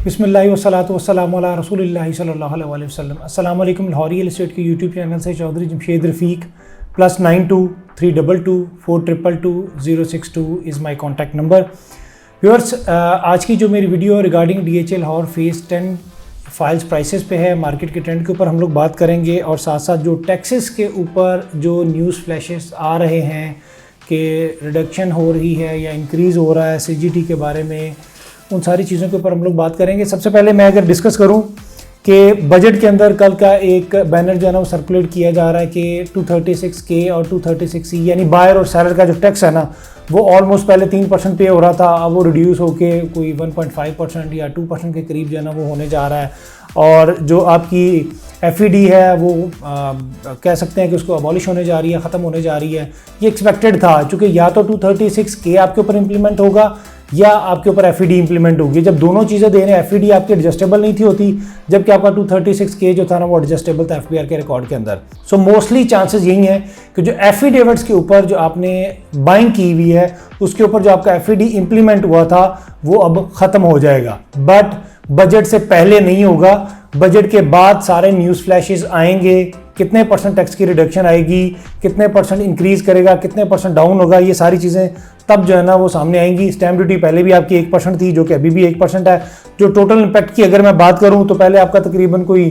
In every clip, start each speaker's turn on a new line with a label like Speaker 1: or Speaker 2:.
Speaker 1: बिस्मिल्लाहि वस्सलातु वस्सलामु अला रसूलिल्लाहि सल्लल्लाहु अलैहि वसल्लम। अस्सलाम वालेकुम। लाहौर रियल एस्टेट के यूट्यूब चैनल से चौधरी जमशेद रफ़ीक +92 322 422 062 is my contact number. Viewers, आज की जो मेरी video regarding DHA Lahore phase 10 files prices पे है, मार्केट के ट्रेंड के ऊपर हम लोग बात करेंगे और साथ साथ जो टैक्सेस के ऊपर जो न्यूज़ फ्लैशेस आ रहे हैं कि रिडक्शन हो रही है या इंक्रीज़ हो रहा है CGT के बारे में, उन सारी चीज़ों के ऊपर हम लोग बात करेंगे। सबसे पहले मैं अगर डिस्कस करूं कि बजट के अंदर कल का एक बैनर जो है ना वो सर्कुलेट किया जा रहा है कि 236K और 236C यानी बायर और सेलर का जो टैक्स है ना वो ऑलमोस्ट पहले 3% पे हो रहा था, अब वो रिड्यूस होके कोई 1.5% या 2% के करीब जो है ना वो होने जा रहा है। और जो आपकी FED है वो कह सकते हैं कि उसको अबॉलिश होने जा रही है, ख़त्म होने जा रही है। ये एक्सपेक्टेड था, चूँकि या तो 236K आपके ऊपर इम्प्लीमेंट होगा या आपके ऊपर FED इंप्लीमेंट होगी। जब दोनों चीज़ें दे रहे हैं, FED आपकी एडजस्टेबल नहीं थी होती, जबकि आपका 236K जो था ना वो एडजस्टेबल था FBR के रिकॉर्ड के अंदर। सो मोस्टली चांसेस यही हैं कि जो एफिडेविट्स के ऊपर जो आपने बाइंग की हुई है उसके ऊपर जो आपका FED इंप्लीमेंट हुआ था वो अब ख़त्म हो जाएगा। बट बजट से पहले नहीं होगा, बजट के बाद सारे न्यूज़ फ्लैशेस आएंगे, कितने % टैक्स की रिडक्शन आएगी, कितने % इंक्रीज़ करेगा, कितने % डाउन होगा, ये सारी चीज़ें तब जो है ना वो सामने आएंगी। स्टैम्प ड्यूटी पहले भी आपकी 1% थी, जो कि अभी भी 1% है। जो टोटल इम्पैक्ट की अगर मैं बात करूं तो पहले आपका तकरीबन कोई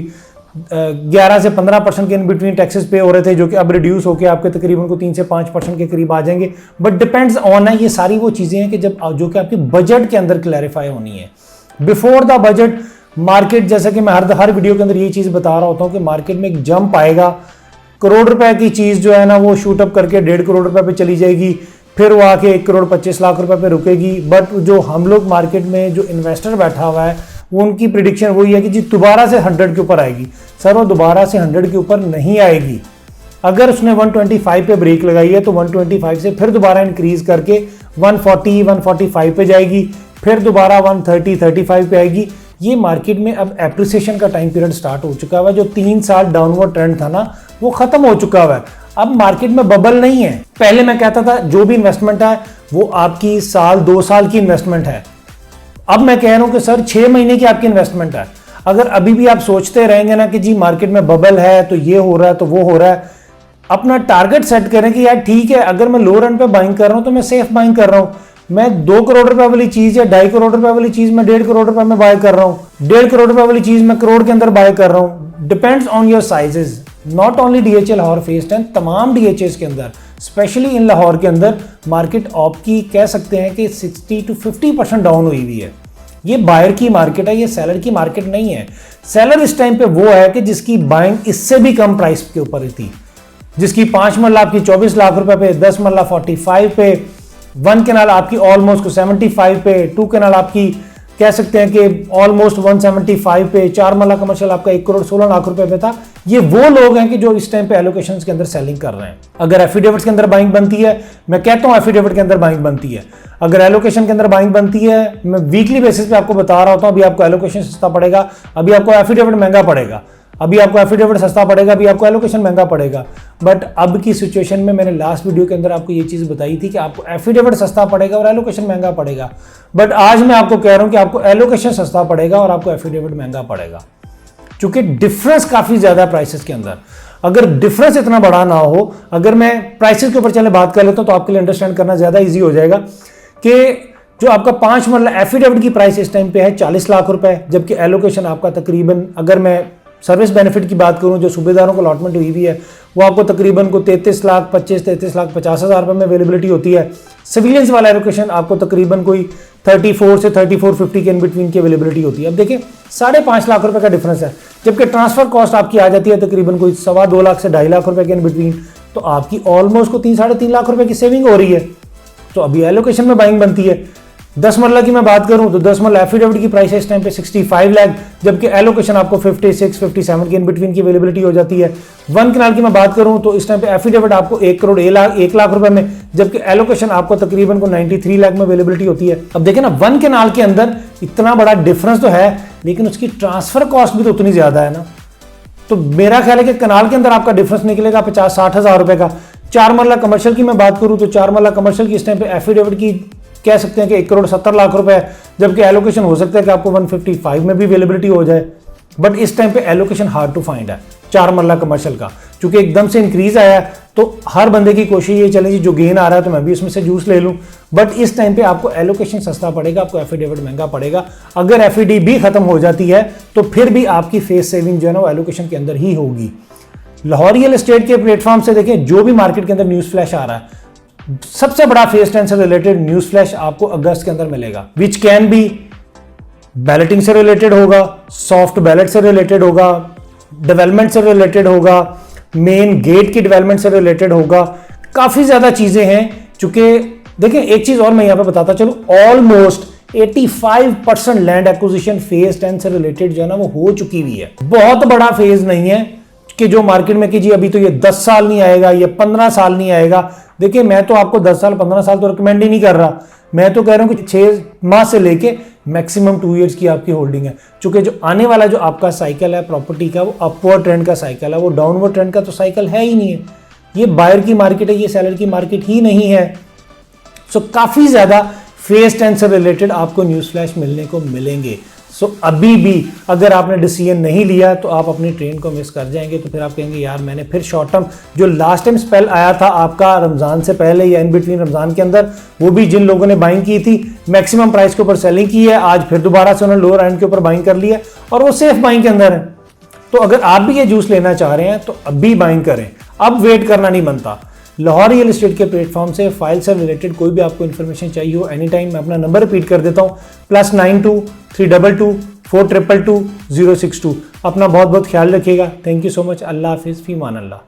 Speaker 1: 11 से 15% के इन बिटवीन टैक्सेस पे हो रहे थे, जो कि अब रिड्यूस होकर आपके तकरीबन को 3 से 5% के करीब आ जाएंगे। बट डिपेंड्स ऑन है, ये सारी वो चीज़ें हैं कि जब जो कि आपकी बजट के अंदर क्लैरिफाई होनी है। बिफोर द बजट मार्केट, जैसे कि मैं हर वीडियो के अंदर ये चीज़ बता रहा होता हूँ कि मार्केट में एक जंप आएगा, करोड़ रुपए की चीज़ जो है ना वो शूट अप करके 1.5 करोड़ रुपए पे चली जाएगी, फिर वो आके 1,25,00,000 रुपए पे रुकेगी। बट जो हम लोग मार्केट में जो इन्वेस्टर बैठा हुआ है वो उनकी प्रिडिक्शन वही है कि जी दोबारा से 100 के ऊपर आएगी। सर वो दोबारा से 100 के ऊपर नहीं आएगी। अगर उसने 125 पे ब्रेक लगाई है तो 125 से फिर दोबारा इंक्रीज करके 140 145 पे जाएगी, फिर दोबारा 130 35 पे आएगी। ये मार्केट में अब एप्रिसिएशन का टाइम पीरियड स्टार्ट हो चुका है। जो 3 साल डाउनवर्ड ट्रेंड था ना वो खत्म हो चुका है। अब मार्केट में बबल नहीं है। पहले मैं कहता था जो भी इन्वेस्टमेंट है वो आपकी साल 2 साल की इन्वेस्टमेंट है। अब मैं कह रहा हूं कि सर 6 महीने की आपकी इन्वेस्टमेंट है। अगर अभी भी आप सोचते रहेंगे ना कि जी मार्केट में बबल है तो ये हो रहा है तो वो हो रहा है, अपना टारगेट सेट करें कि यार ठीक है, अगर मैं लो रन पे बाइंग कर रहा हूं तो मैं सेफ बाइंग कर रहा हूं। मैं 2 करोड़ रुपए वाली चीज या 2.5 करोड़ रुपए वाली चीज मैं 1.5 करोड़ रुपए में बाय कर रहा हूं, 1.5 करोड़ रुपए वाली चीज मैं करोड़ के अंदर बाय कर रहा हूं। Depends on your sizes, not only DHA Lahore phase 10, तमाम DHAs के अंदर, स्पेशली इन लाहौर के अंदर मार्केट आपकी कह सकते हैं कि 60 to 50% डाउन हुई हुई है। ये बायर की मार्केट है, ये सेलर की मार्केट नहीं है। सेलर इस टाइम पे वो है कि जिसकी बाइंग इससे भी कम प्राइस के ऊपर ही थी, जिसकी 5 मरला आपकी 24 लाख रुपए पे, 10 मरला 45 पे, 1 कैनाल आपकी ऑलमोस्ट 75 पे, 2 कैनाल आपकी कह सकते हैं कि ऑलमोस्ट 175 पे, 4 मरला कमर्शियल आपका 1 करोड़ 16 लाख रुपए पे था। ये वो लोग हैं कि जो इस टाइम पे एलोकेशंस के अंदर सेलिंग कर रहे हैं। अगर एफिडेविट्स के अंदर बाइंग बनती है, मैं कहता हूं एफिडेविट के अंदर बाइंग बनती है, अगर एलोकेशन के अंदर बाइंग बनती है, मैं वीकली बेसिस पे आपको बता रहा होता हूं, अभी आपको एलोकेशन सस्ता पड़ेगा, अभी आपको एफिडेविट महंगा पड़ेगा, अभी आपको एफिडेविट सस्ता पड़ेगा, अभी आपको एलोकेशन महंगा पड़ेगा। बट अब की सिचुएशन में मैंने लास्ट वीडियो के अंदर आपको ये चीज़ बताई थी कि आपको एफिडेविट सस्ता पड़ेगा और एलोकेशन महंगा पड़ेगा। बट आज मैं आपको कह रहा हूं कि आपको एलोकेशन सस्ता पड़ेगा और आपको एफिडेविट महंगा पड़ेगा, क्योंकि डिफरेंस काफ़ी ज़्यादा है प्राइसेस के अंदर। अगर डिफरेंस इतना बड़ा ना हो, अगर मैं प्राइसेस के ऊपर चले बात कर लेता हूँ तो आपके लिए अंडरस्टैंड करना ज़्यादा ईजी हो जाएगा कि जो आपका 5 मरला एफिडेविट की प्राइस इस टाइम पे है 40 लाख रुपए, जबकि एलोकेशन आपका तकरीबन, अगर मैं सर्विस बेनिफिट की बात करूं जो सूबेदारों को अलॉटमेंट हुई हुई है, वो आपको तकरीबन को 33,25,33,50,000 रुपए में अवेलेबिलिटी होती है। सिविलियंस वाला एलोकेशन आपको तकरीबन कोई 34 से 3450 के इन बिटवीन की अवेलेबिलिटी होती है। अब देखिए 5.5 लाख रुपए का डिफरेंस है, जबकि ट्रांसफर कॉस्ट आपकी आ जाती है तकरीबन कोई 2.25 लाख से 2.5 लाख रुपए के इन बिटवीन, तो आपकी ऑलमोस्ट को 3-3.5 लाख रुपए की सेविंग हो रही है। तो अभी एलोकेशन में बाइंग बनती है। 10 मरला की मैं बात करूं तो 10 मरला एफिडेविट की प्राइस है इस टाइम पे 65 लाख, जबकि एलोकेशन आपको 56-57 के इन बिटवीन की अवेलेबिलिटी हो जाती है। 1 कैनाल की मैं बात करूं तो इस टाइम पे एफिडेविट आपको 1 करोड़ 1 लाख रुपए में, जबकि एलोकेशन आपको तकरीबन को 93 लाख में अवेलेबिलिटी होती है। अब देखिए ना, 1 कैनाल के अंदर इतना बड़ा डिफरेंस तो है, लेकिन उसकी ट्रांसफर कॉस्ट भी तो उतनी ज्यादा है ना। तो मेरा ख्याल है कि कनाल के अंदर आपका डिफरेंस निकलेगा 50-60 हज़ार रुपए का। 4 मरला कमर्शियल की मैं बात करूं तो 4 मरला कमर्शियल की इस टाइम पे एफिडेविट की कह सकते हैं कि 1,70,00,000 रुपए है, जबकि एलोकेशन हो सकता है कि आपको 155 में भी अवेलेबिलिटी हो जाए। बट इस टाइम पे एलोकेशन हार्ड टू फाइंड है 4 मरला कमर्शियल का, क्योंकि एकदम से इंक्रीज आया है तो हर बंदे की कोशिश ये चले जी जो गेन आ रहा है तो मैं भी उसमें से जूस ले लूं। बट इस टाइम पे आपको एलोकेशन सस्ता पड़ेगा, आपको एफिडेविट महंगा पड़ेगा। अगर एफईडी भी खत्म हो जाती है तो फिर भी आपकी फेस सेविंग जो है ना वो एलोकेशन के अंदर ही होगी। लाहौर रियल एस्टेट के प्लेटफॉर्म से देखें, जो भी मार्केट के अंदर न्यूज फ्लैश आ रहा है, सबसे बड़ा फेज 10 से रिलेटेड न्यूज फ्लैश आपको अगस्त के अंदर मिलेगा, विच कैन बी बैलेटिंग से रिलेटेड होगा, सॉफ्ट बैलेट से रिलेटेड होगा, डेवलपमेंट से रिलेटेड होगा, मेन गेट की डेवलपमेंट से रिलेटेड होगा। काफी ज्यादा चीजें हैं। चूंकि देखें एक चीज और मैं यहां पे बताता चलूं, ऑलमोस्ट 85% लैंड एक्विजिशन फेज 10 से रिलेटेड जो है ना वो हो चुकी हुई है। बहुत बड़ा फेज नहीं है कि जो मार्केट में कि जी अभी तो ये 10 साल नहीं आएगा, ये 15 साल नहीं आएगा। देखिए मैं तो आपको 10 साल 15 साल तो रिकमेंड ही नहीं कर रहा, मैं तो कह रहा हूं कि 6 माह से लेके मैक्सिमम 2 इयर्स की आपकी होल्डिंग है। चूंकि जो आने वाला जो आपका साइकिल है प्रॉपर्टी का वो अपवर्ड ट्रेंड का साइकिल है, वो डाउनवर्ड ट्रेंड का तो साइकिल है ही नहीं है। ये बायर की मार्केट है, ये सेलर की मार्केट ही नहीं है। सो काफी ज्यादा फेज 10 से रिलेटेड आपको न्यूज फ्लैश मिलने को मिलेंगे। सो अभी भी अगर आपने डिसीजन नहीं लिया तो आप अपनी ट्रेन को मिस कर जाएंगे। तो फिर आप कहेंगे यार मैंने फिर शॉर्ट टर्म जो लास्ट टाइम स्पेल आया था आपका रमजान से पहले या इन बिटवीन रमजान के अंदर, वो भी जिन लोगों ने बाइंग की थी मैक्सिमम प्राइस के ऊपर सेलिंग की है, आज फिर दोबारा से उन्होंने लोअर एंड के ऊपर बाइंग कर लिया और वो सेफ बाइंग के अंदर है। तो अगर आप भी ये जूस लेना चाह रहे हैं तो अभी बाइंग करें, अब वेट करना नहीं बनता। लाहौर रियल एस्टेट के प्लेटफॉर्म से फाइल से रिलेटेड कोई भी आपको इन्फॉर्मेशन चाहिए हो एनी टाइम, मैं अपना नंबर रिपीट कर देता हूँ, +92 322 422 062। अपना बहुत बहुत ख्याल रखिएगा। Thank you so much. अल्लाह हाफिज़, फी मान अल्लाह।